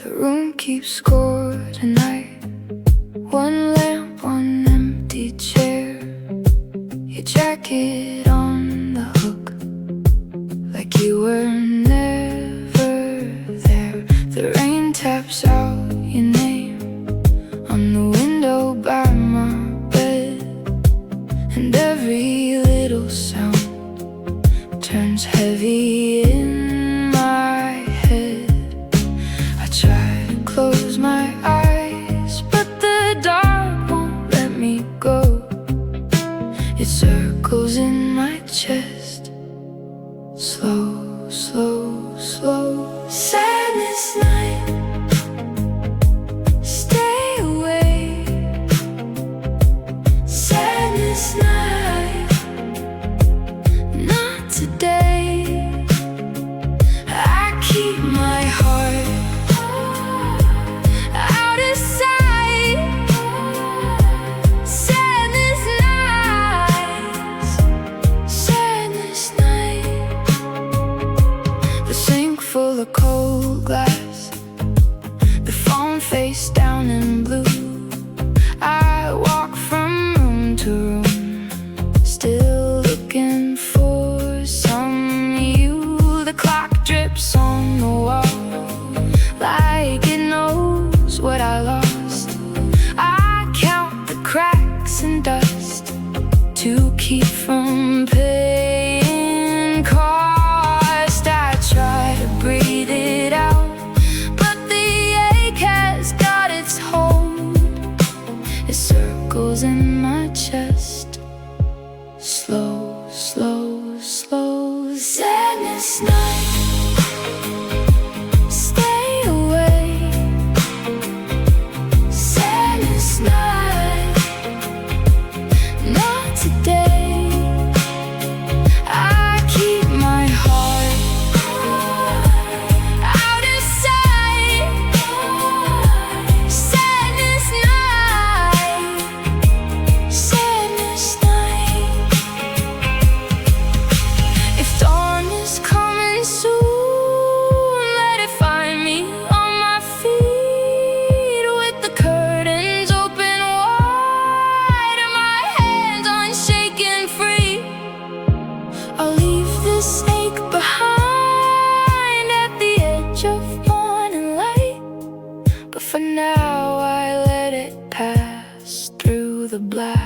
The room keeps score tonight. One lamp, one empty chair. Your jacket on the hook, like you were never there. The rain taps out your name on the window by my bed, and every little sound turns heavy in my head. I try to close my eyes, but the dark won't let me go. It circles in my chest, slow, slow, slow. Sadness night, stay away. Sadness night, not today. I keep my heart out of sight. Sadness nights, sadness night. The sink full of cold glass, the phone face down in blue. I walk from room to room, still looking for some you. The clock drips on the wall, like it knows what I lost. I count the cracks and dust to keep from paying cost. I try to breathe it out, but the ache has got its hold. It circles in my chest, slow, slow, slow. Sadness night, stay away. Sadness night, not today. I keep my heart out of sight. Sadness night, sadness night. If dawn is coming soon, let it find me on my feet, with the curtains open wide and my hands unshaken free. I'll leave this ache behind at the edge of morning light, but for now I let it pass through the black.